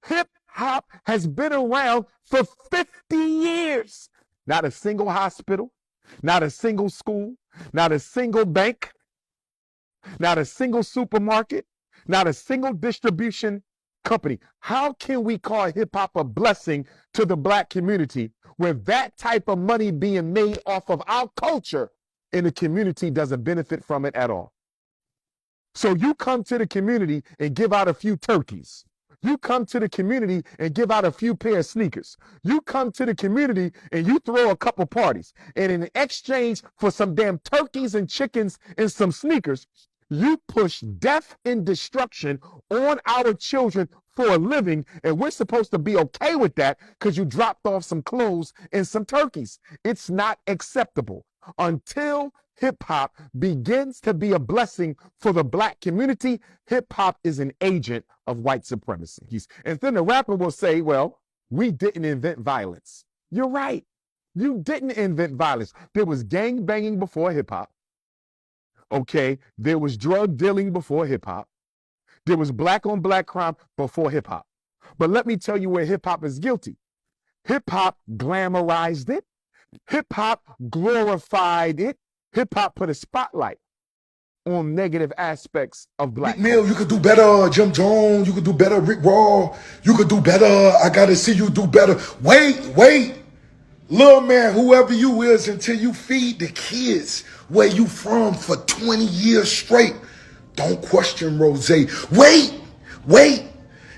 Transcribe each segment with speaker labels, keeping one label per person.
Speaker 1: Hip hop has been around for 50 years. Not a single hospital, not a single school, not a single bank, not a single supermarket, not a single distribution company. How can we call hip hop a blessing to the black community where that type of money being made off of our culture and the community doesn't benefit from it at all? So you come to the community and give out a few turkeys. You come to the community and give out a few pair of sneakers. You come to the community and you throw a couple parties. And in exchange for some damn turkeys and chickens and some sneakers, you push death and destruction on our children for a living. And we're supposed to be okay with that because you dropped off some clothes and some turkeys. It's not acceptable. Until hip-hop begins to be a blessing for the black community, hip-hop is an agent of white supremacy. And then the rapper will say, well, we didn't invent violence. You're right. You didn't invent violence. There was gang banging before hip-hop. Okay, there was drug dealing before hip-hop. There was black on black crime before hip-hop. But let me tell you where hip-hop is guilty. Hip-hop glamorized it. Hip-hop glorified it. Hip-hop put a spotlight on negative aspects of black
Speaker 2: Mill, you could do better. Jim Jones, you could do better. Rick Raw, you could do better. I gotta see you do better. Wait. Little man, whoever you is, until you feed the kids where you from for 20 years straight, don't question Rose. Wait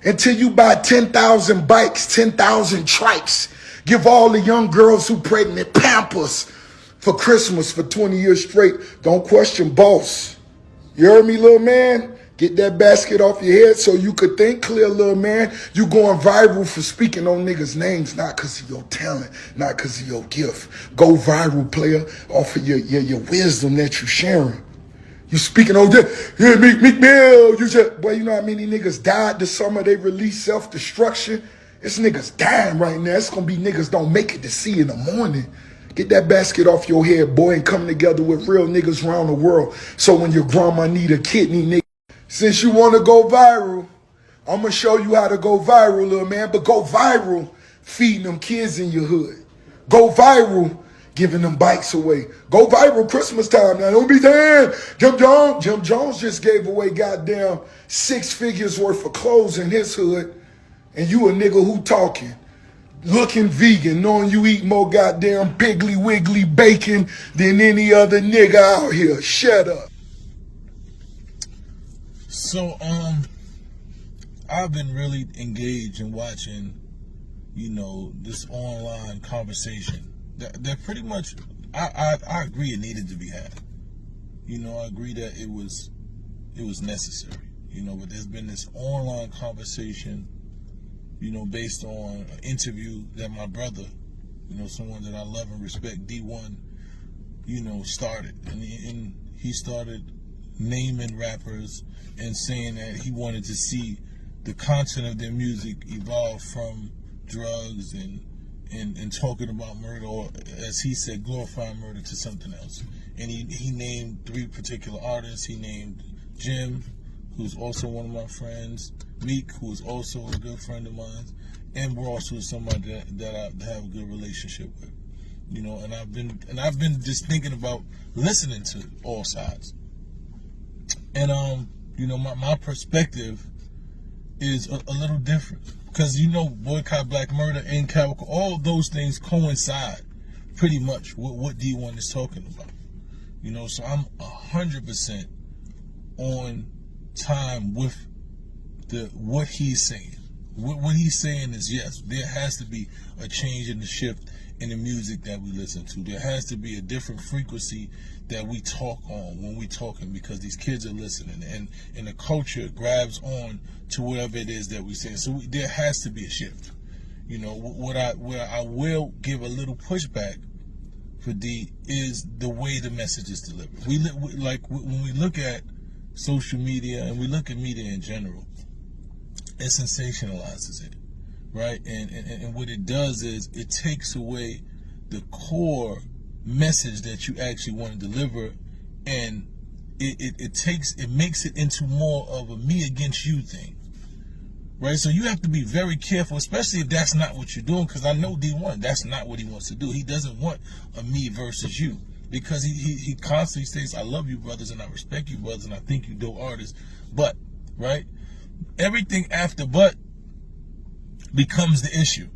Speaker 2: until you buy 10,000 bikes, 10,000 trikes. Give all the young girls who pregnant Pampers for Christmas for 20 years straight. Don't question boss. You heard me, little man? Get that basket off your head so you could think clear, little man. You going viral for speaking on niggas' names, not because of your talent, not because of your gift. Go viral, player, off of your wisdom that you sharing. You speaking on this, yeah, Meek Mill. You just, boy, you know how many niggas died this summer? They released self-destruction. It's niggas dying right now. It's gonna be niggas don't make it to see in the morning. Get that basket off your head, boy, and come together with real niggas around the world. So when your grandma need a kidney, nigga. Since you want to go viral, I'm going to show you how to go viral, little man. But go viral feeding them kids in your hood. Go viral giving them bikes away. Go viral Christmas time. Now, don't be saying, Jim Jones just gave away goddamn 6 figures worth of clothes in his hood. And you a nigga who talking. Looking vegan, knowing you eat more goddamn Piggly Wiggly bacon than any other nigga out here. Shut up.
Speaker 3: So, I've been really engaged in watching, you know, this online conversation. That pretty much, I agree it needed to be had. You know, I agree that it was necessary. You know, but there's been this online conversation, you know, based on an interview that my brother, you know, someone that I love and respect, D1, you know, started. And he started naming rappers and saying that he wanted to see the content of their music evolve from drugs and talking about murder, or as he said, glorifying murder, to something else. And he named 3 particular artists. He named Jim, who's also one of my friends, Meek, who is also a good friend of mine, and Ross, who is somebody that I have a good relationship with. You know, and I've been just thinking about listening to all sides. And you know, my perspective is a little different, because, you know, boycott black murder and Calico, all those things coincide pretty much with what D1 is talking about. You know, so I'm 100% on time with what he's saying. What he's saying is, yes, there has to be a change in the shift in the music that we listen to. There has to be a different frequency that we talk on when we talking, because these kids are listening, and the culture grabs on to whatever it is that we say. So there has to be a shift. You know, where I will give a little pushback for D is the way the message is delivered. When we look at social media and we look at media in general, it sensationalizes it, right? And what it does is it takes away the core message that you actually want to deliver, and it makes it into more of a me against you thing, right? So you have to be very careful, especially if that's not what you're doing, because I know D1, that's not what he wants to do. He doesn't want a me versus you, because he constantly states, I love you brothers and I respect you brothers and I think you dope artists, but, right? Everything after but becomes the issue,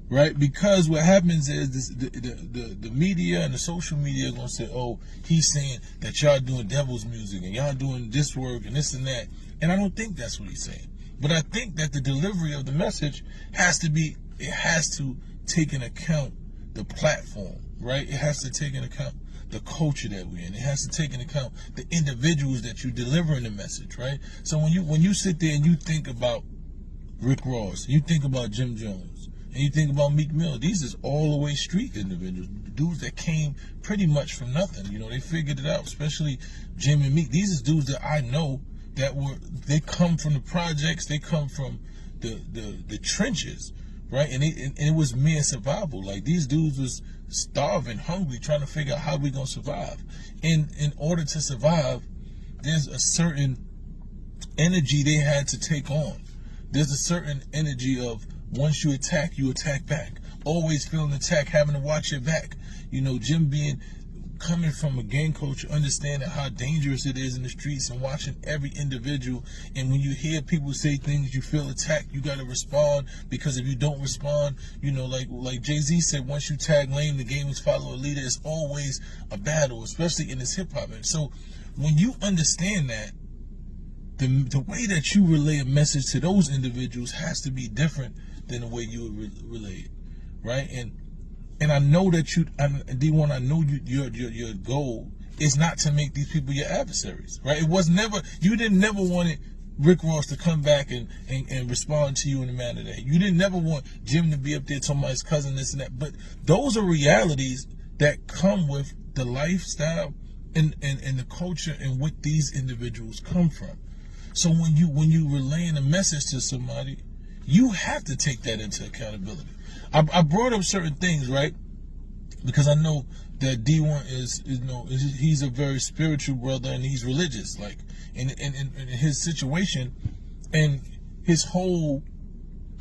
Speaker 3: right? Because what happens is the media and the social media are going to say, oh, he's saying that y'all doing devil's music and y'all doing this work and this and that. And I don't think that's what he's saying. But I think that the delivery of the message has to take into account the platform, right? It has to take into account the culture that we're in. It has to take into account the individuals that you're delivering the message, right? So when you sit there and you think about Rick Ross, you think about Jim Jones, and you think about Meek Mill, these is all the way street individuals, dudes that came pretty much from nothing. You know, they figured it out, especially Jim and Meek. These is dudes that I know that they come from the projects, they come from the trenches, right? And it was mere survival. Like, these dudes was starving, hungry, trying to figure out how we gonna survive. In order to survive, there's a certain energy they had to take on. There's a certain energy of, once you attack back. Always feeling attacked, having to watch your back. You know, Jim coming from a gang culture, understanding how dangerous it is in the streets and watching every individual. And when you hear people say things, you feel attacked, you got to respond, because if you don't respond, you know, like Jay-Z said, once you tag lame, the game is follow a leader. It's always a battle, especially in this hip hop. And so when you understand that, the way that you relay a message to those individuals has to be different than the way you would relay it, right? And I know that D1, I know your goal is not to make these people your adversaries, right? It was never, you didn't never wanted Rick Ross to come back and respond to you in a manner that you didn't never want Jim to be up there talking about his cousin, this and that. But those are realities that come with the lifestyle and the culture and what these individuals come from. So when you relaying a message to somebody, you have to take that into accountability. I brought up certain things, right? Because I know that D1 he's a very spiritual brother and he's religious, like in his situation, and his whole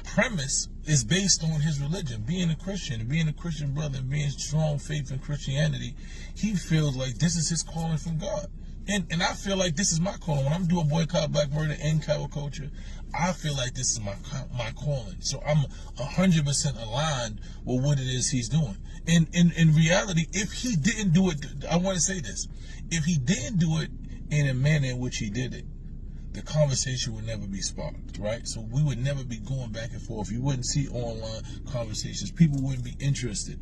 Speaker 3: premise is based on his religion, being a Christian, and being a Christian brother, and being strong faith in Christianity. He feels like this is his calling from God. And I feel like this is my calling. When I'm doing boycott black murder and cattle culture, I feel like this is my calling. So I'm 100% aligned with what it is he's doing. And in reality, if he didn't do it, I want to say this, if he didn't do it in a manner in which he did it, the conversation would never be sparked, right? So we would never be going back and forth. You wouldn't see online conversations. People wouldn't be interested.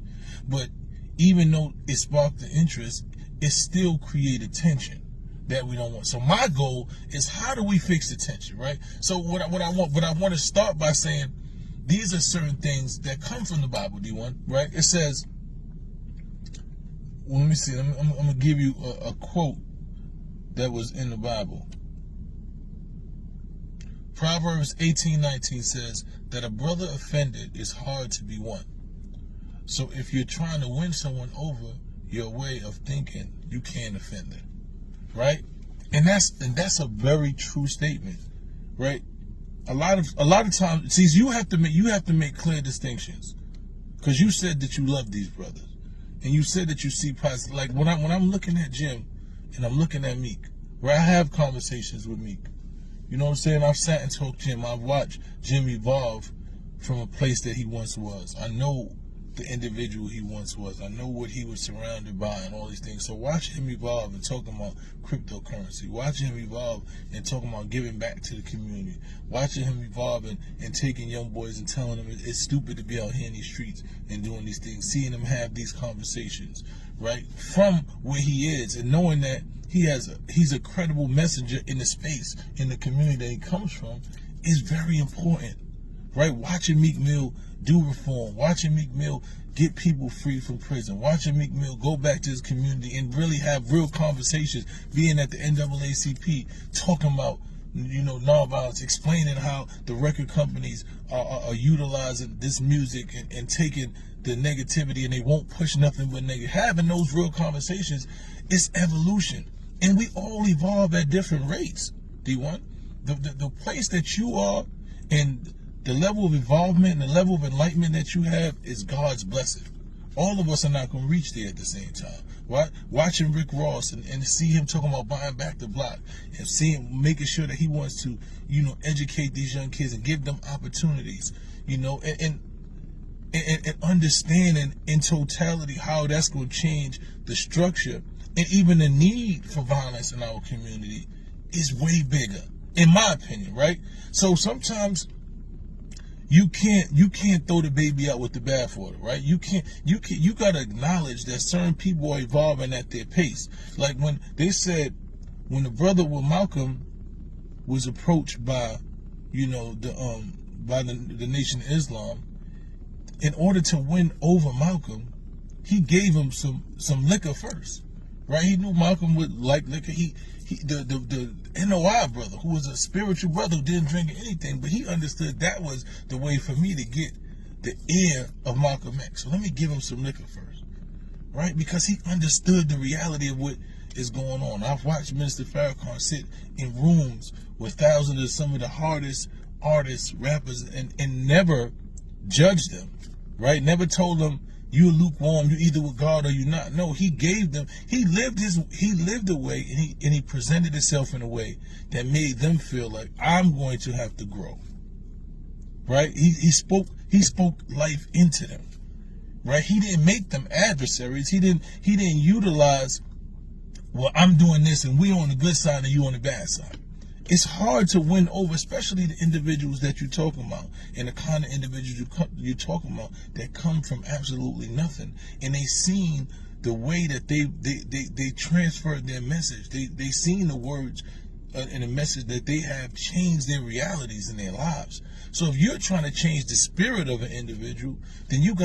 Speaker 3: But even though it sparked the interest, it still created tension that we don't want. So my goal is, how do we fix the tension, right? So what I want to start by saying, these are certain things that come from the Bible, D1, right? It says, well, let me see, I'm going to give you a quote that was in the Bible. Proverbs 18:19 says that a brother offended is hard to be won. So if you're trying to win someone over your way of thinking, you can't offend them. Right? And that's a very true statement, right? A lot of times, see, you have to make clear distinctions, because you said that you love these brothers, and you said that you see positive. Like when I'm looking at Jim and I'm looking at Meek, where I have conversations with Meek, you know what I'm saying? I've sat and talked to Jim. I've watched Jim evolve from a place that he once was. I know the individual he once was. I know what he was surrounded by and all these things. So watch him evolve and talking about cryptocurrency. Watching him evolve and talking about giving back to the community. Watching him evolve and taking young boys and telling them it's stupid to be out here in these streets and doing these things. Seeing him have these conversations, right? From where he is, and knowing that he's a credible messenger in the space, in the community that he comes from, is very important, right? Watching Meek Mill do reform, watching Meek Mill get people free from prison, watching Meek Mill go back to his community and really have real conversations, being at the NAACP, talking about, you know, nonviolence, explaining how the record companies are utilizing this music and taking the negativity, and they won't push nothing but negative. Having those real conversations is evolution, and we all evolve at different rates. D1, the place that you are And the level of involvement and the level of enlightenment that you have is God's blessing. All of us are not going to reach there at the same time. Right? Watching Rick Ross and see him talking about buying back the block and seeing, making sure that he wants to, educate these young kids and give them opportunities, and understanding in totality how that's going to change the structure and even the need for violence in our community is way bigger, in my opinion, right? So sometimes you can't throw the baby out with the bathwater, right? You gotta acknowledge that certain people are evolving at their pace. Like when they said, when the brother with Malcolm was approached by, by the Nation of Islam, in order to win over Malcolm, he gave him some liquor first, right? He knew Malcolm would like liquor. The NOI brother, who was a spiritual brother who didn't drink anything, but he understood that was the way for me to get the ear of Malcolm X. So let me give him some liquor first, right? Because he understood the reality of what is going on. I've watched Minister Farrakhan sit in rooms with thousands of some of the hardest artists, rappers, and never judged them, right? Never told them, you're lukewarm, you're either with God or you're not. No, he gave them, he lived a way, and he presented himself in a way that made them feel like, I'm going to have to grow. Right? He spoke life into them. Right? He didn't make them adversaries. He didn't utilize, well, I'm doing this and we on the good side and you on the bad side. It's hard to win over, especially the individuals that you're talking about and the kind of individuals you're talking about that come from absolutely nothing. And they seen the way that they transferred their message. They seen the words and the message that they have changed their realities in their lives. So if you're trying to change the spirit of an individual, then you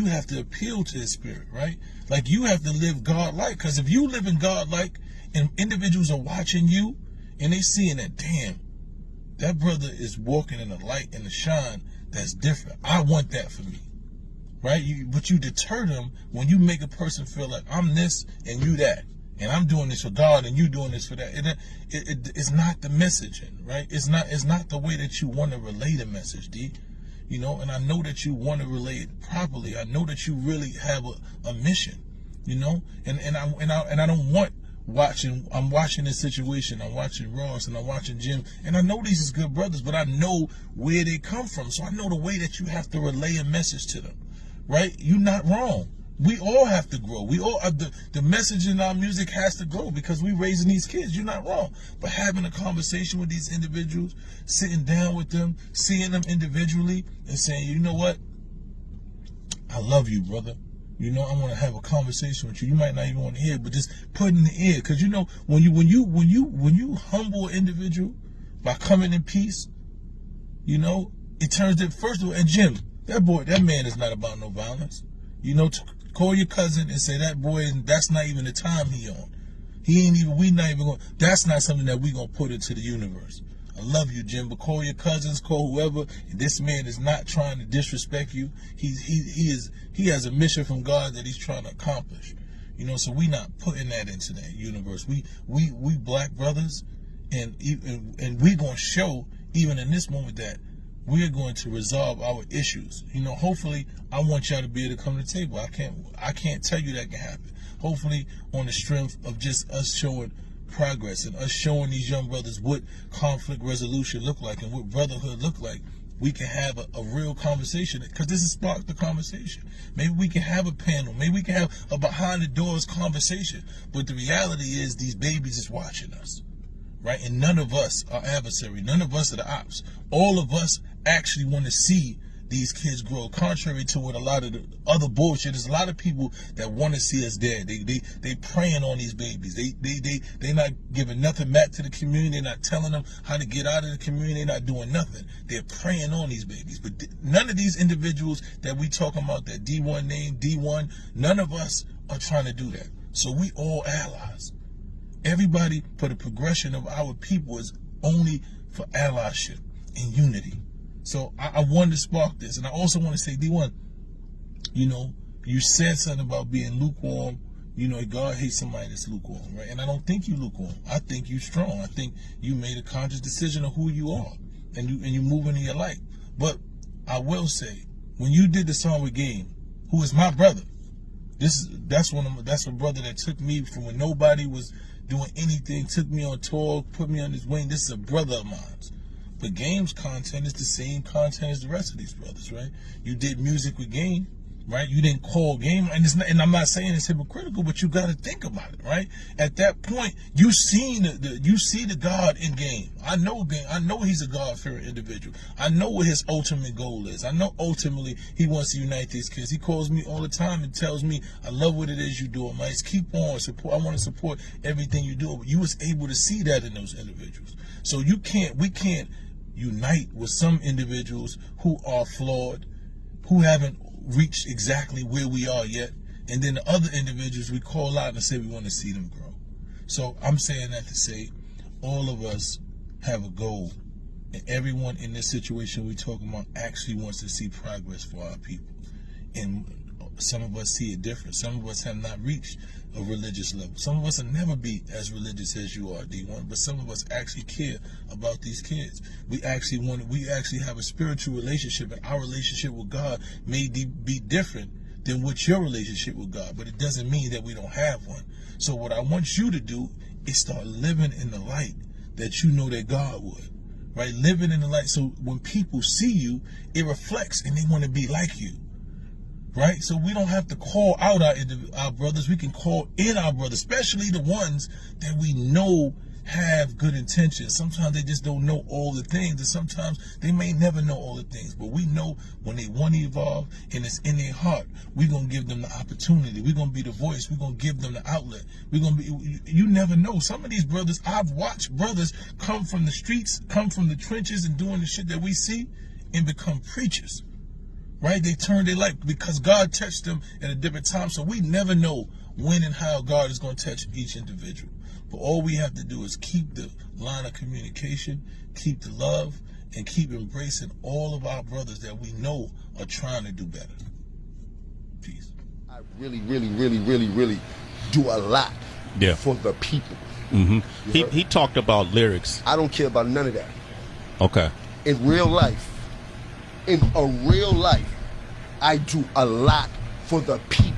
Speaker 3: have to appeal to his spirit, right? Like you have to live God-like. Because if you live in God-like and individuals are watching you, and they seeing that, damn, that brother is walking in the light and the shine that's different. I want that for me, right? But you deter them when you make a person feel like I'm this and you that, and I'm doing this for God and you doing this for that. It's not the messaging, right? It's not the way that you want to relay the message, D. And I know that you want to relay it properly. I know that you really have a mission, and I don't want. I'm watching this situation. I'm watching Ross and I'm watching Jim, and I know these is good brothers, but I know where they come from. So I know the way that you have to relay a message to them, right? You're not wrong. We all have to grow. We all the message in our music has to grow because we raising these kids. You're not wrong, but having a conversation with these individuals, sitting down with them, seeing them individually, and saying, you know what? I love you, brother. I want to have a conversation with you. You might not even want to hear it, but just put it in the ear. Because when you humble an individual by coming in peace, it turns to, first of all, and Jim, that man is not about no violence. Call your cousin and say that boy, that's not even the time he on. We not even going. That's not something that we gonna put into the universe. I love you, Jim, but call your cousins, call whoever. This man is not trying to disrespect you. He has a mission from God that he's trying to accomplish. So we not putting that into that universe. We black brothers, and we gonna show even in this moment that we're going to resolve our issues. Hopefully, I want y'all to be able to come to the table. I can't tell you that can happen. Hopefully, on the strength of just us showing progress and us showing these young brothers what conflict resolution look like and what brotherhood look like, we can have a real conversation, because this has sparked the conversation. Maybe we can have a panel, maybe we can have a behind the doors conversation, but the reality is these babies is watching us, right? And none of us are adversary, none of us are the ops. All of us actually want to see these kids grow, contrary to what a lot of the other bullshit. There's a lot of people that want to see us dead. They preying on these babies. They not giving nothing back to the community. They're not telling them how to get out of the community. They're not doing nothing. They're preying on these babies. But none of these individuals that we talking about, that D1 name, D1, none of us are trying to do that. So we all allies. Everybody for the progression of our people is only for allyship and unity. So I wanted to spark this. And I also want to say, D1, you said something about being lukewarm. God hates somebody that's lukewarm, right? And I don't think you lukewarm. I think you strong. I think you made a conscious decision of who you are. and you move into your life. But I will say, when you did the song with Game, who is my brother, that's a brother that took me from when nobody was doing anything, took me on tour, put me on his wing. This is a brother of mine. But Game's content is the same content as the rest of these brothers, right? You did music with Game, right? You didn't call Game, and I'm not saying it's hypocritical, but you got to think about it, right? At that point, you see the God in Game. I know Game. I know he's a God-fearing individual. I know what his ultimate goal is. I know ultimately he wants to unite these kids. He calls me all the time and tells me, "I love what it is you do, Mice. Keep on support. I want to support everything you do." But you was able to see that in those individuals. So we can't unite with some individuals who are flawed, who haven't reached exactly where we are yet, and then the other individuals we call out and say we want to see them grow. So I'm saying that to say all of us have a goal, and everyone in this situation we talking about actually wants to see progress for our people. And some of us see it different. Some of us have not reached a religious level. Some of us will never be as religious as you are, D1, but some of us actually care about these kids. We actually have a spiritual relationship, and our relationship with God may be different than what your relationship with God, but it doesn't mean that we don't have one. So what I want you to do is start living in the light that you know that God would, right? Living in the light, so when people see you, it reflects and they want to be like you. Right? So we don't have to call out our brothers. We can call in our brothers, especially the ones that we know have good intentions. Sometimes they just don't know all the things, and sometimes they may never know all the things. But we know when they want to evolve and it's in their heart, we're going to give them the opportunity. We're going to be the voice. We're going to give them the outlet. You never know. Some of these brothers, I've watched brothers come from the streets, come from the trenches and doing the shit that we see and become preachers. Right? They turned their life because God touched them at a different time. So we never know when and how God is going to touch each individual. But all we have to do is keep the line of communication, keep the love, and keep embracing all of our brothers that we know are trying to do better. Peace.
Speaker 2: I really do a lot for the people.
Speaker 4: Mm-hmm. He talked about lyrics.
Speaker 2: I don't care about none of that.
Speaker 4: Okay.
Speaker 2: In real life, I do a lot for the people.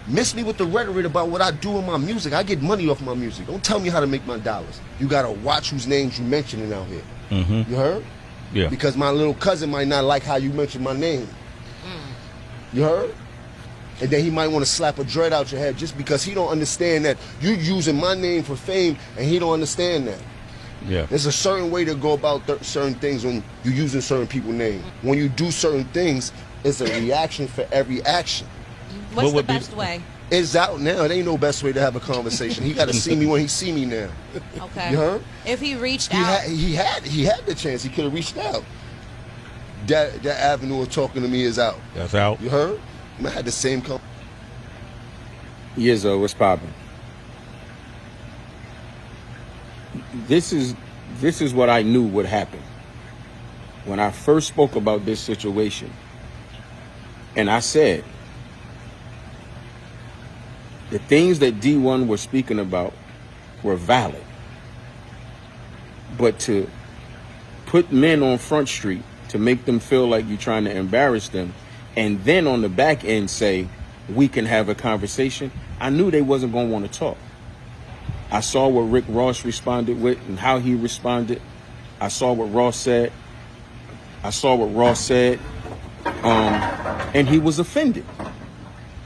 Speaker 2: Miss me with the rhetoric about what I do in my music. I get money off my music. Don't tell me how to make my dollars. You gotta watch whose names you mentioning out here.
Speaker 4: Mm-hmm.
Speaker 2: You heard?
Speaker 4: Yeah.
Speaker 2: Because my little cousin might not like how you mention my name. You heard? And then he might want to slap a dread out your head just because he don't understand that you using my name for fame, and he don't understand that.
Speaker 4: Yeah.
Speaker 2: There's a certain way to go about certain things when you're using certain people's names. When you do certain things, it's a reaction for every action.
Speaker 5: What's the best way?
Speaker 2: It's out now. There ain't no best way to have a conversation. He got to see me when he see me now.
Speaker 5: Okay.
Speaker 2: You heard?
Speaker 5: If he reached out.
Speaker 2: He had the chance. He could have reached out. That avenue of talking to me is out.
Speaker 4: That's out.
Speaker 2: You heard? I had the same
Speaker 6: Yes, what's poppin'? This is what I knew would happen when I first spoke about this situation. And I said, the things that D1 was speaking about were valid. But to put men on Front Street to make them feel like you're trying to embarrass them, and then on the back end say, we can have a conversation, I knew they wasn't going to want to talk. I saw what Rick Ross responded with and how he responded. I saw what Ross said. And he was offended,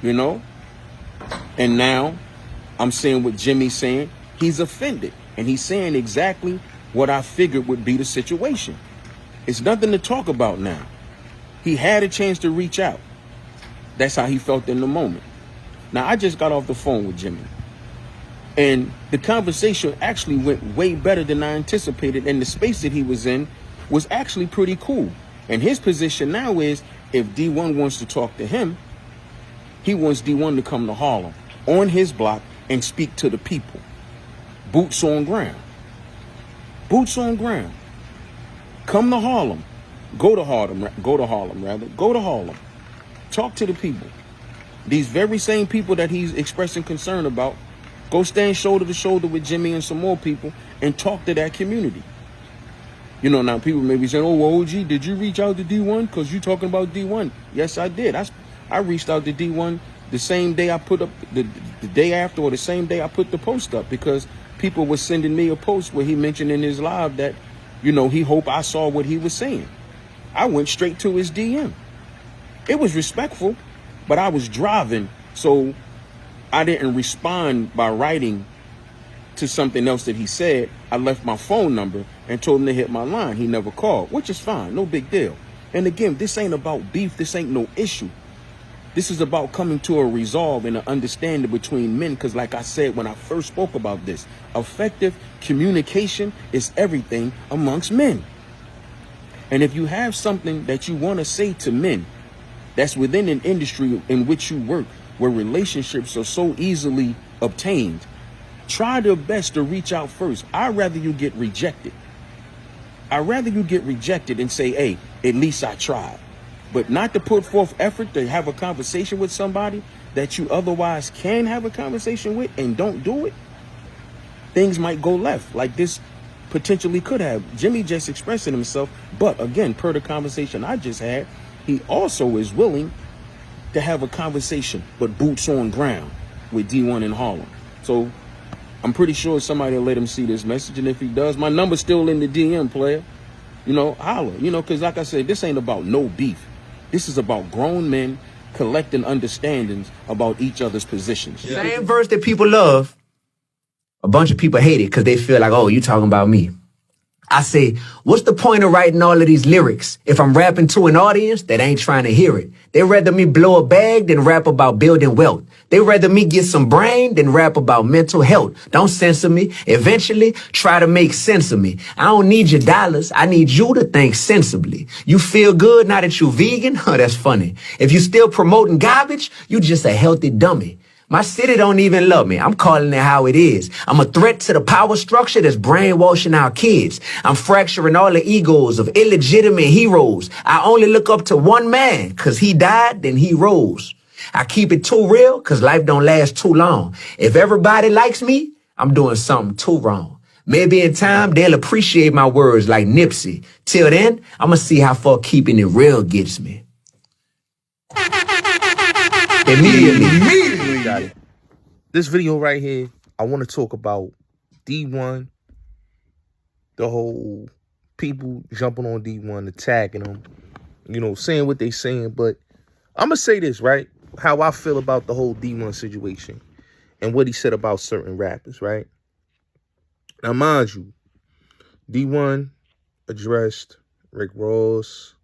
Speaker 6: you know? And now I'm saying what Jimmy's saying. He's offended. And he's saying exactly what I figured would be the situation. It's nothing to talk about now. He had a chance to reach out. That's how he felt in the moment. Now, I just got off the phone with Jimmy. And the conversation actually went way better than I anticipated. And the space that he was in was actually pretty cool. And his position now is, if D1 wants to talk to him, he wants D1 to come to Harlem on his block and speak to the people. Boots on ground. Boots on ground. Come to Harlem. Go to Harlem. Talk to the people. These very same people that he's expressing concern about, go stand shoulder to shoulder with Jimmy and some more people and talk to that community. You know, now people may be saying, oh, well, OG, did you reach out to D1? Because you talking about D1. Yes, I did. I reached out to D1 the same day I put up, the day after or the same day I put the post up, because people were sending me a post where he mentioned in his live that, you know, he hoped I saw what he was saying. I went straight to his DM. It was respectful, but I was driving, so I didn't respond by writing to something else that he said. I left my phone number and told him to hit my line. He never called, which is fine, no big deal. And again, this ain't about beef. This ain't no issue. This is about coming to a resolve and an understanding between men, because like I said when I first spoke about this, effective communication is everything amongst men. And if you have something that you want to say to men that's within an industry in which you work, where relationships are so easily obtained, try your best to reach out first. I'd rather you get rejected. I'd rather you get rejected and say, hey, at least I tried. But not to put forth effort to have a conversation with somebody that you otherwise can have a conversation with and don't do it. Things might go left, like this potentially could have. Jimmy just expressing himself, but again, per the conversation I just had, he also is willing to have a conversation, but boots on ground with D1 in Harlem. So I'm pretty sure somebody will let him see this message, and if he does, my number's still in the DM, player. You know, holler. You know, because like I said, this ain't about no beef. This is about grown men collecting understandings about each other's positions.
Speaker 7: Yeah. Same verse that people love, a bunch of people hate it because they feel like, oh, you talking about me. I say, what's the point of writing all of these lyrics if I'm rapping to an audience that ain't trying to hear it? They rather me blow a bag than rap about building wealth. They rather me get some brain than rap about mental health. Don't censor me. Eventually, try to make sense of me. I don't need your dollars. I need you to think sensibly. You feel good now that you vegan? Huh, that's funny. If you still promoting garbage, you just a healthy dummy. My city don't even love me. I'm calling it how it is. I'm a threat to the power structure that's brainwashing our kids. I'm fracturing all the egos of illegitimate heroes. I only look up to one man, cause he died, then he rose. I keep it too real, cause life don't last too long. If everybody likes me, I'm doing something too wrong. Maybe in time, they'll appreciate my words like Nipsey. Till then, I'ma see how far keeping it real gets me.
Speaker 8: Immediately got it. This video right here, I want to talk about D1, the whole people jumping on D1, attacking them, you know, saying what they saying. But I'm going to say this, right? How I feel about the whole D1 situation and what he said about certain rappers, right? Now, mind you, D1 addressed Rick Ross,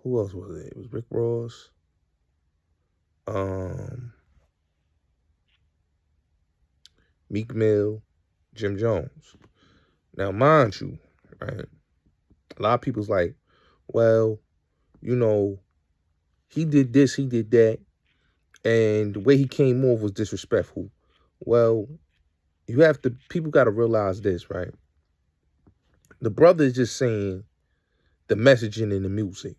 Speaker 8: who else was it? It was Rick Ross. Meek Mill, Jim Jones. Now, mind you, right? A lot of people's like, well, you know, he did this, he did that, and the way he came off was disrespectful. Well, people got to realize this, right? The brother is just saying the messaging in the music.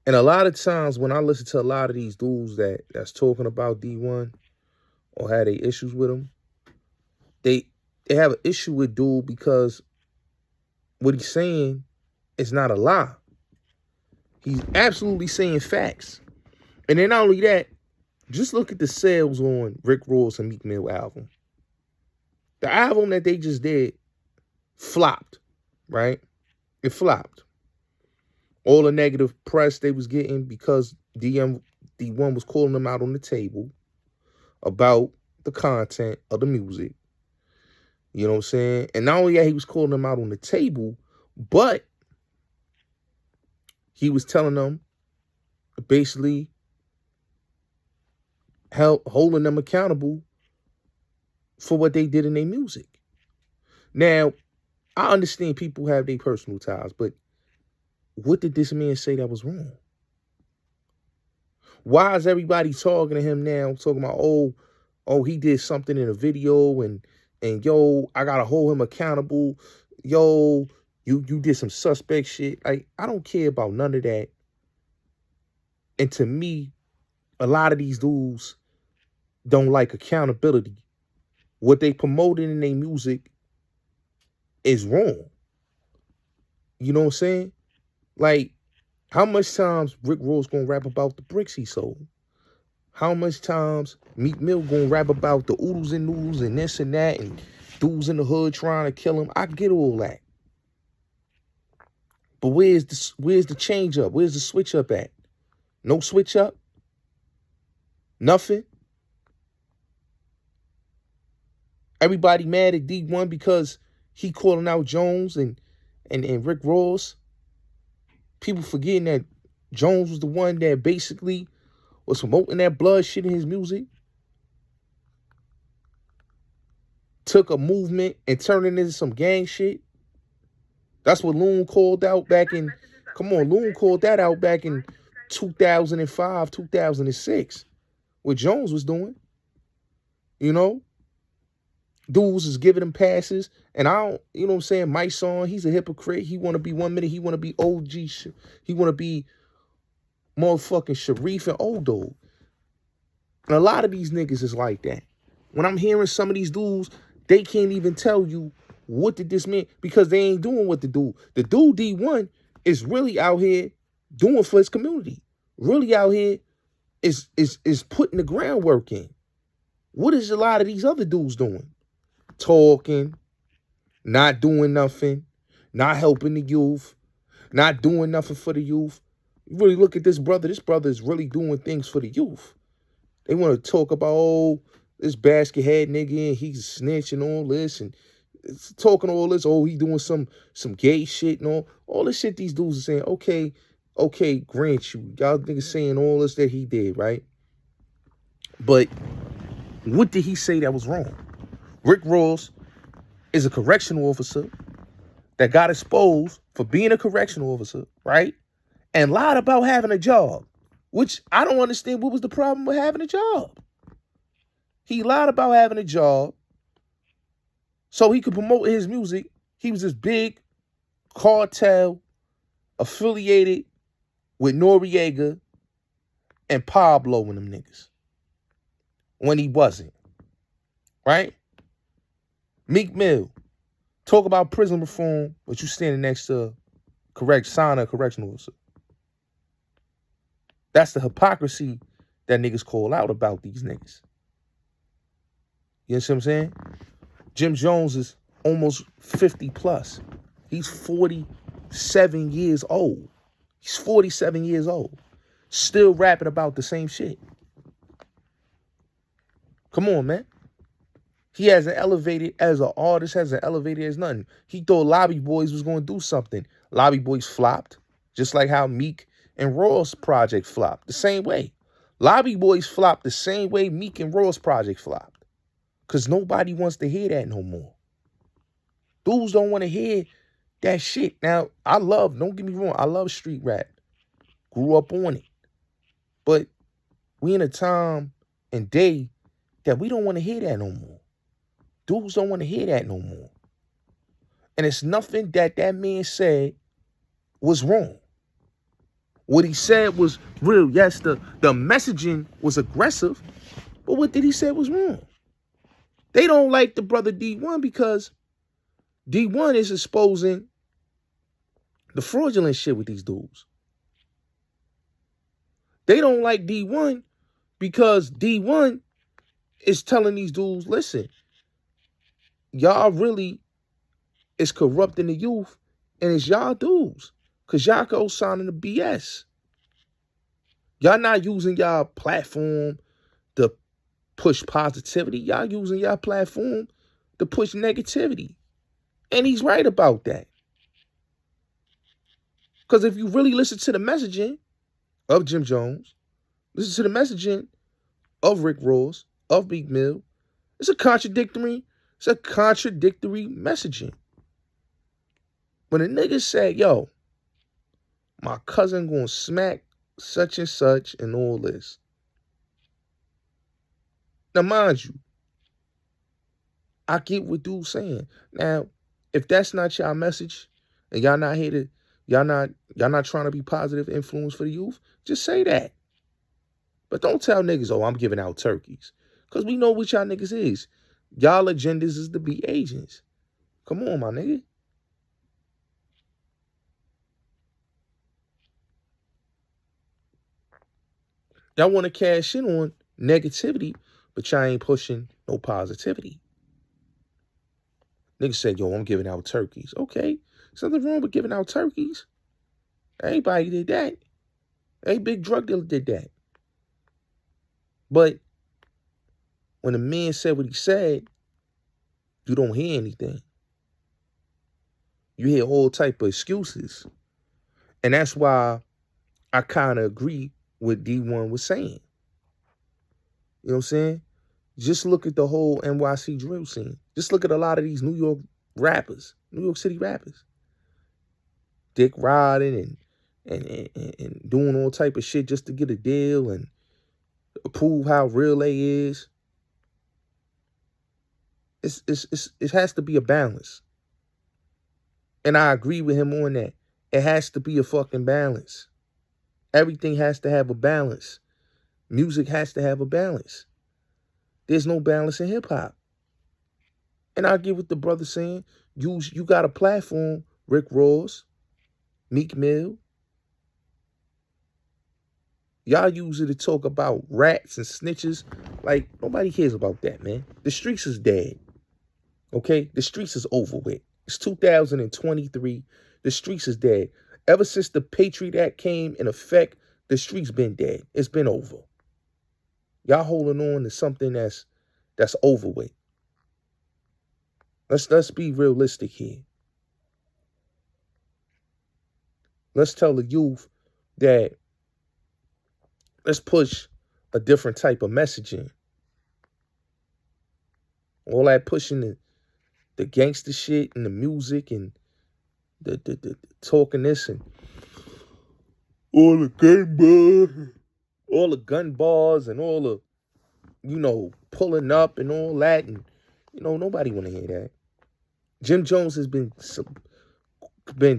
Speaker 8: And a lot of times when I listen to a lot of these dudes that's talking about D1 or had they issues with him, they have an issue with dude because what he's saying is not a lie. He's absolutely saying facts. And then not only that, just look at the sales on Rick Ross and Meek Mill album. The album that they just did flopped, right? It flopped. All the negative press they was getting because D1 was calling them out on the table about the content of the music. You know what I'm saying? And not only that, he was calling them out on the table, but he was telling them, basically, holding them accountable for what they did in their music. Now, I understand people have their personal ties, but what did this man say that was wrong? Why is everybody talking to him now, talking about, oh, he did something in a video and yo, I gotta hold him accountable. Yo, you did some suspect shit. Like, I don't care about none of that. And to me, a lot of these dudes don't like accountability what they promoting in their music is wrong. You know what I'm saying? Like, how much times Rick Ross gonna rap about the bricks he sold? How much times Meek Mill gonna rap about the oodles and noodles and this and that and dudes in the hood trying to kill him? I get all that. But where's the change up? Where's the switch up at? No switch up? Nothing? Everybody mad at D1 because he calling out Jones and Rick Ross. People forgetting that Jones was the one that basically was promoting that blood shit in his music. Took a movement and turned it into some gang shit. That's what Loon called out back in, Loon called that out back in 2005, 2006. What Jones was doing. You know? Dudes is giving him passes. And I don't, you know what I'm saying? My son, he's a hypocrite. He want to be 1 minute. He want to be OG. He want to be motherfucking Sharif and old dude. And a lot of these niggas is like that. When I'm hearing some of these dudes, they can't even tell you what did this mean because they ain't doing what the dude. The dude D1 is really out here doing for his community. Really out here is putting the groundwork in. What is a lot of these other dudes doing? Talking, not doing nothing, not helping the youth, not doing nothing for the youth. You really look at this brother is really doing things for the youth. They want to talk about, oh, this basket head nigga and he's a snitch and all this and it's talking all this, oh, he doing some gay shit and all this shit these dudes are saying, okay, grant you. Y'all niggas saying all this that he did, right? But what did he say that was wrong? Rick Ross is a correctional officer that got exposed for being a correctional officer, right? And lied about having a job, which I don't understand what was the problem with having a job. He lied about having a job so he could promote his music. He was this big cartel affiliated with Noriega and Pablo and them niggas when he wasn't, right? Meek Mill, talk about prison reform, but you standing next to correctional officer. That's the hypocrisy that niggas call out about these niggas. You know what I'm saying? Jim Jones is almost 50 plus. He's 47 years old. He's 47 years old. Still rapping about the same shit. Come on, man. He hasn't elevated as an artist, hasn't elevated as nothing. He thought Lobby Boys was going to do something. Lobby Boys flopped, just like how Meek and Ross project flopped. The same way. Lobby Boys flopped the same way Meek and Ross project flopped. Because nobody wants to hear that no more. Dudes don't want to hear that shit. Now, don't get me wrong, I love street rap. Grew up on it. But we in a time and day that we don't want to hear that no more. Dudes don't want to hear that no more. And it's nothing that man said was wrong. What he said was real. Yes, the messaging was aggressive, but what did he say was wrong? They don't like the brother D1 because D1 is exposing the fraudulent shit with these dudes. They don't like D1 because D1 is telling these dudes, listen, y'all really is corrupting the youth and it's y'all dudes because y'all co-signing the BS. Y'all not using y'all platform to push positivity. Y'all using y'all platform to push negativity. And he's right about that. Because if you really listen to the messaging of Jim Jones, listen to the messaging of Rick Ross, of Meek Mill, it's a contradictory messaging. When a nigga said, yo, my cousin gonna smack such and such and all this. Now, mind you, I get what dude's saying. Now, if that's not y'all message, and y'all not here to, y'all not trying to be positive influence for the youth, just say that. But don't tell niggas, oh, I'm giving out turkeys. Because we know what y'all niggas is. Y'all agendas is to be agents. Come on, my nigga. Y'all want to cash in on negativity, but y'all ain't pushing no positivity. Niggas say, yo, I'm giving out turkeys. Okay, something wrong with giving out turkeys. Everybody did that. Every big drug dealer did that. But when the man said what he said, you don't hear anything. You hear all type of excuses. And that's why I kind of agree with D1 was saying. You know what I'm saying? Just look at the whole NYC drill scene. Just look at a lot of these New York rappers, New York City rappers. Dick riding and doing all type of shit just to get a deal and prove how real they is. It has to be a balance. And I agree with him on that. It has to be a fucking balance. Everything has to have a balance. Music has to have a balance. There's no balance in hip-hop. And I get what the brother's saying. You got a platform, Rick Ross, Meek Mill. Y'all use it to talk about rats and snitches. Like, nobody cares about that, man. The streets is dead. Okay? The streets is over with. It's 2023. The streets is dead. Ever since the Patriot Act came in effect, the streets been dead. It's been over. Y'all holding on to something that's over with. Let's be realistic here. Let's tell the youth that let's push a different type of messaging. All that pushing the gangster shit and the music and the talking this and all the gun bars and all the, pulling up and all that. And, nobody want to hear that. Jim Jones has been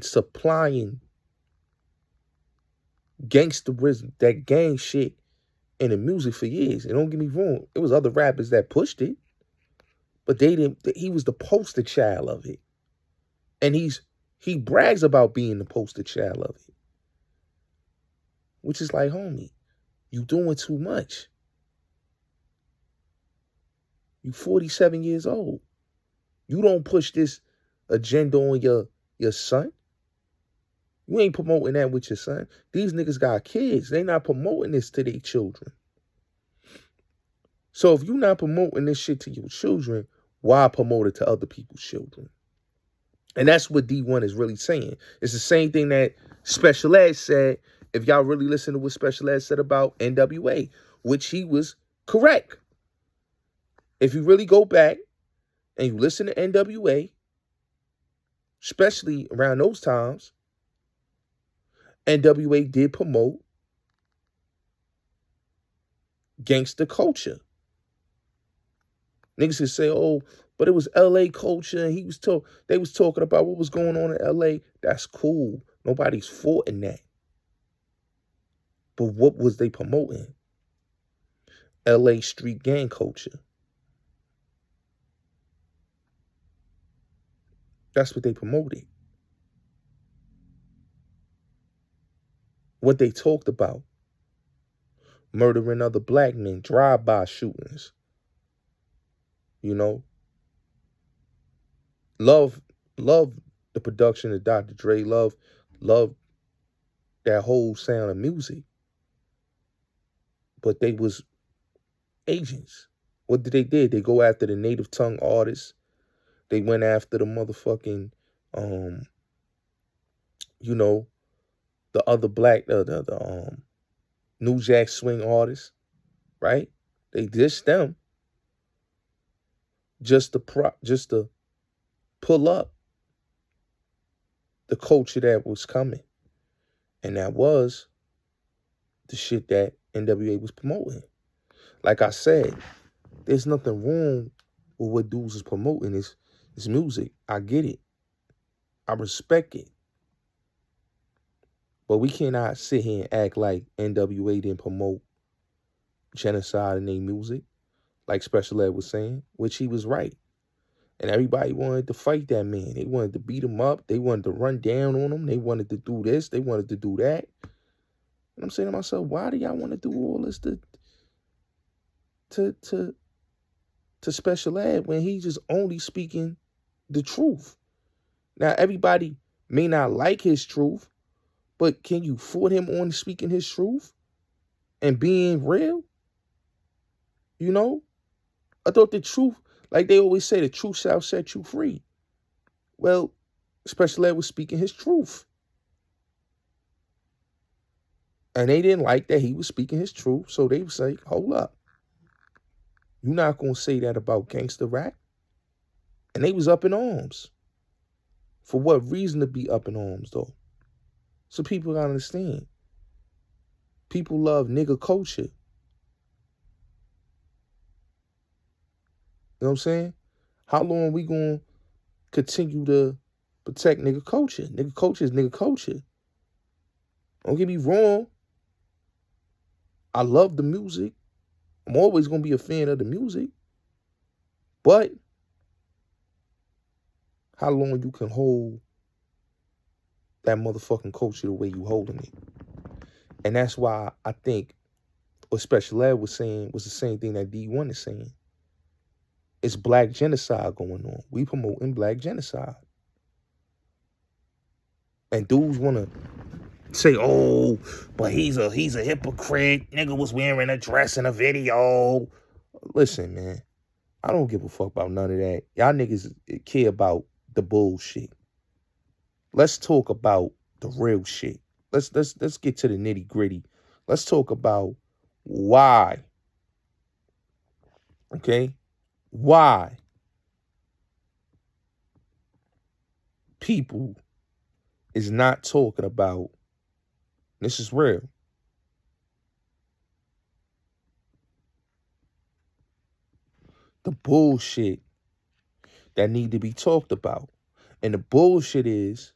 Speaker 8: supplying gangsterism, that gang shit in the music for years. And don't get me wrong, it was other rappers that pushed it, but they didn't. He was the poster child of it. And he brags about being the poster child of it. Which is like, homie, you doing too much. You 47 years old. You don't push this agenda on your son. You ain't promoting that with your son. These niggas got kids. They not promoting this to their children. So if you're not promoting this shit to your children, why promote it to other people's children? And that's what D1 is really saying. It's the same thing that Special Ed said, if y'all really listen to what Special Ed said about NWA, which he was correct. If you really go back and you listen to NWA, especially around those times, NWA did promote gangster culture. Niggas could say, oh, but it was LA culture and they was talking about what was going on in LA. That's cool. Nobody's faulting that. But what was they promoting? LA street gang culture. That's what they promoted. What they talked about. Murdering other black men, drive-by shootings. Love the production of Dr. Dre. Love that whole sound of music. But they was agents. What did they do? They go after the native tongue artists. They went after the motherfucking, the other black, the New Jack Swing artists, right? They dissed them just to pull up the culture that was coming. And that was the shit that NWA was promoting. Like I said, there's nothing wrong with what dudes is promoting. It's music. I get it. I respect it. But we cannot sit here and act like NWA didn't promote genocide in their music. like Special Ed was saying, which he was right. And everybody wanted to fight that man. They wanted to beat him up. They wanted to run down on him. They wanted to do this. They wanted to do that. And I'm saying to myself, why do y'all want to do all this to Special Ed when he's just only speaking the truth? Now, everybody may not like his truth, but can you fault him on speaking his truth and being real? You know? I thought the truth, like they always say, the truth shall set you free. Well, Special Ed was speaking his truth. And they didn't like that he was speaking his truth, so they was like, hold up. You're not going to say that about Gangsta Rap? And they was up in arms. For what reason to be up in arms, though? So people gotta understand. People love nigga culture. You know what I'm saying? How long are we going to continue to protect nigga culture? Nigga culture is nigga culture. Don't get me wrong. I love the music. I'm always going to be a fan of the music. But how long you can hold that motherfucking culture the way you holding it? And that's why I think what Special Ed was saying was the same thing that D1 is saying. It's black genocide going on. We promoting black genocide. And dudes want to say, oh, but he's a hypocrite. Nigga was wearing a dress in a video. Listen, man, I don't give a fuck about none of that. Y'all niggas care about the bullshit. Let's talk about the real shit. Let's get to the nitty gritty. Let's talk about why. Okay? Why people is not talking about, this is real, the bullshit that need to be talked about. And the bullshit is,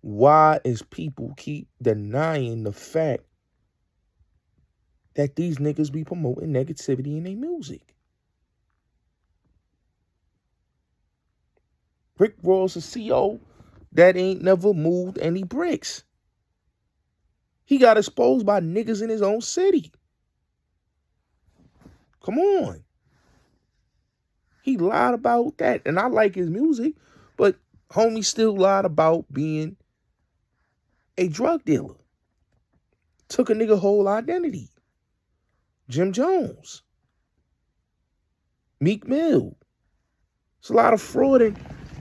Speaker 8: why is people keep denying the fact that these niggas be promoting negativity in their music? Rick Ross, a CO that ain't never moved any bricks. He got exposed by niggas in his own city. Come on. He lied about that. And I like his music, but homie still lied about being a drug dealer. Took a nigga whole identity. Jim Jones. Meek Mill. It's a lot of fraud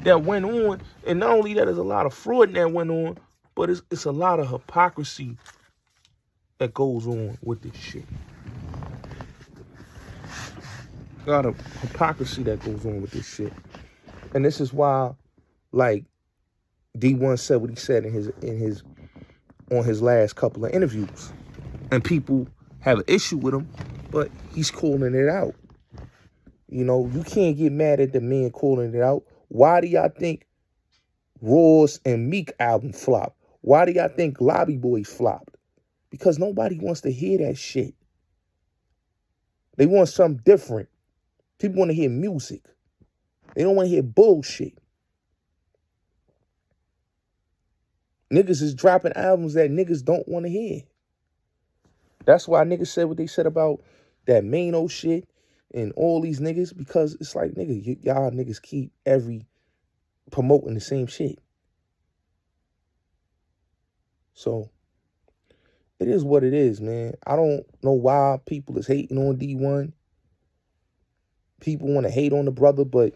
Speaker 8: that went on. And not only that, there's a lot of fraud that went on, but it's a lot of hypocrisy that goes on with this shit. A lot of hypocrisy that goes on with this shit. And this is why, like, D1 said what he said on his last couple of interviews. And people have an issue with him, but he's calling it out. You know, you can't get mad at the man calling it out. Why do y'all think Ross and Meek album flopped? Why do y'all think Lobby Boy flopped? Because nobody wants to hear that shit. They want something different. People want to hear music. They don't want to hear bullshit. Niggas is dropping albums that niggas don't want to hear. That's why niggas said what they said about that malno shit and all these niggas, because it's like, nigga, y'all niggas keep promoting the same shit. So it is what it is, man. I don't know why people is hating on D1. People want to hate on the brother, but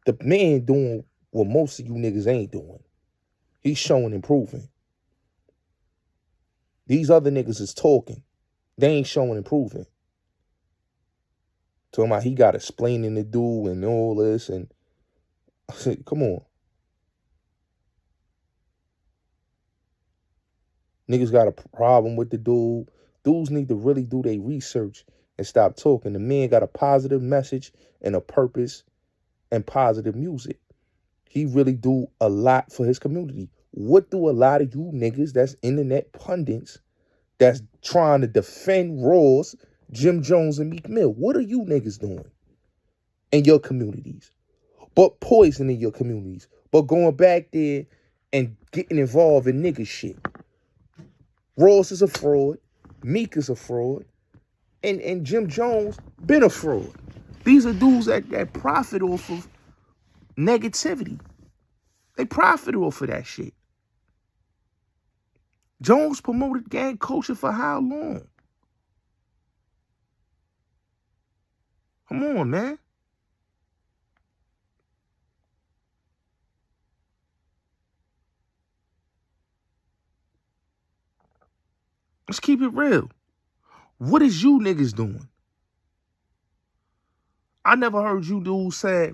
Speaker 8: the man doing what most of you niggas ain't doing. He's showing and proving. These other niggas is talking. They ain't showing and proving. Talking about he got explaining to do and all this. And I said, come on. Niggas got a problem with the dude. Dudes need to really do their research and stop talking. The man got a positive message and a purpose and positive music. He really do a lot for his community. What do a lot of you niggas that's internet pundits that's trying to defend Ross Jim Jones and Meek Mill. What are you niggas doing in your communities? But poisoning your communities. But going back there and getting involved in nigga shit. Ross is a fraud. Meek is a fraud. And Jim Jones been a fraud. These are dudes that profit off of negativity. They profit off of that shit. Jones promoted gang culture for how long? Come on, man. Let's keep it real. What is you niggas doing? I never heard you dudes say,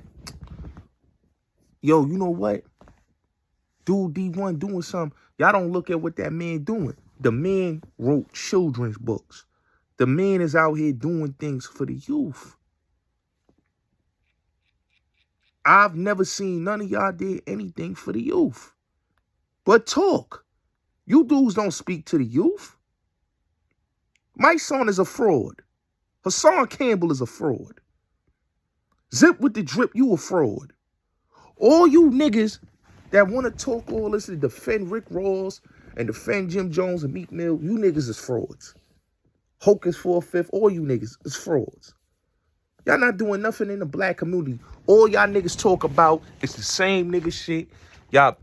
Speaker 8: yo, you know what? Dude D1 doing something. Y'all don't look at what that man doing. The man wrote children's books. The man is out here doing things for the youth. I've never seen none of y'all did anything for the youth. But talk. You dudes don't speak to the youth. My son is a fraud. Hassan Campbell is a fraud. Zip with the drip, you a fraud. All you niggas that want to talk all this to defend Rick Ross and defend Jim Jones and Meek Mill, you niggas is frauds. Hocus 4/5, all you niggas is frauds. Y'all not doing nothing in the black community. All y'all niggas talk about is the same nigga shit. Y'all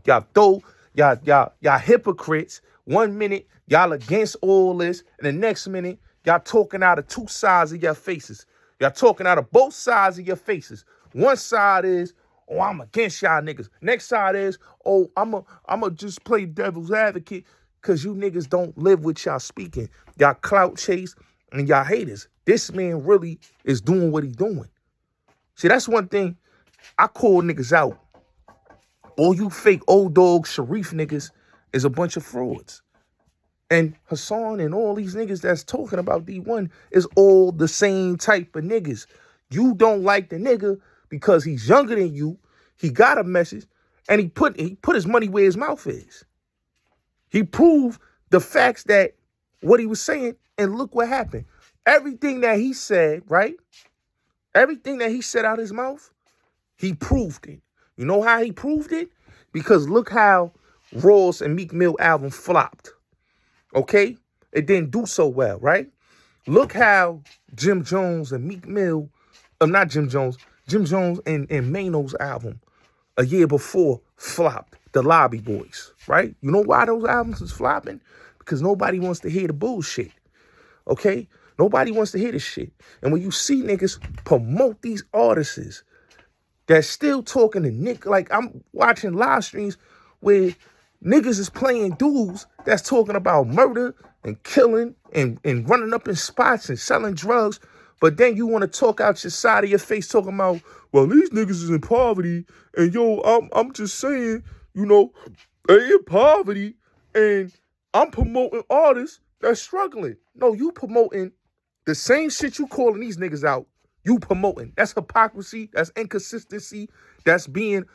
Speaker 8: hypocrites. 1 minute, y'all against all this, and the next minute, y'all talking out of two sides of your faces. Y'all talking out of both sides of your faces. One side is, oh, I'm against y'all niggas. Next side is, oh, I'ma just play devil's advocate because you niggas don't live with y'all speaking. Y'all clout chase and y'all haters. This man really is doing what he doing. See, that's one thing I call niggas out. All you fake old dog Sharif niggas is a bunch of frauds. And Hassan and all these niggas that's talking about D1 is all the same type of niggas. You don't like the nigga because he's younger than you. He got a message and he put his money where his mouth is. He proved the facts that what he was saying, and look what happened. Everything that he said, right? Everything that he said out his mouth, he proved it. You know how he proved it? Because look how Ross and Meek Mill album flopped. Okay? It didn't do so well, right? Look how Jim Jones and Meek Mill, not Jim Jones, Jim Jones and Malno's album a year before flopped. The Lobby Boys, right? You know why those albums is flopping? Because nobody wants to hear the bullshit. Okay? Nobody wants to hear this shit. And when you see niggas promote these artists that's still talking to Nick, like I'm watching live streams where niggas is playing dudes that's talking about murder and killing and running up in spots and selling drugs. But then you want to talk out your side of your face talking about, well, these niggas is in poverty. And yo, I'm just saying, you know, they in poverty and I'm promoting artists that's struggling. No, you promoting the same shit you calling these niggas out. You promoting. That's hypocrisy. That's inconsistency. That's being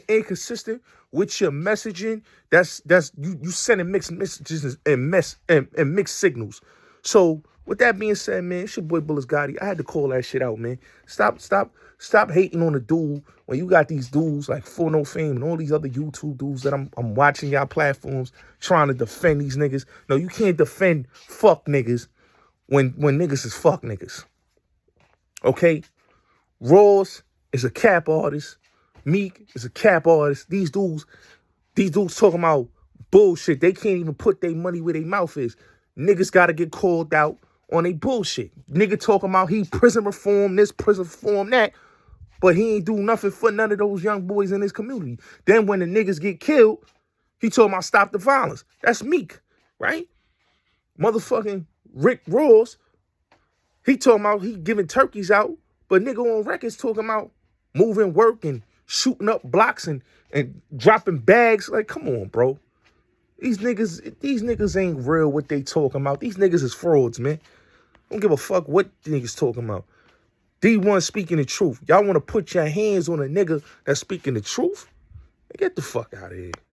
Speaker 8: inconsistent with your messaging. That's you sending mixed messages and mixed signals. So with that being said, man, it's your boy Bulletz Gotti. I had to call that shit out, man. Stop hating on the dude when you got these dudes like For No Fame and all these other YouTube dudes that I'm watching y'all platforms trying to defend these niggas. No, you can't defend fuck niggas when niggas is fuck niggas. Okay? Ross is a cap artist. Meek is a cap artist. These dudes talking about bullshit. They can't even put their money where their mouth is. Niggas got to get called out on they bullshit. Nigga talking about he prison reform this, prison reform that, but he ain't do nothing for none of those young boys in his community. Then when the niggas get killed, he talking about stop the violence. That's Meek, right? Motherfucking Rick Ross, he talking about he giving turkeys out, but nigga on records talking about moving work and shooting up blocks and dropping bags. Like, come on, bro. These niggas ain't real what they talking about. These niggas is frauds, man. Don't give a fuck what niggas talking about. D1 speaking the truth. Y'all want to put your hands on a nigga that's speaking the truth? Get the fuck out of here.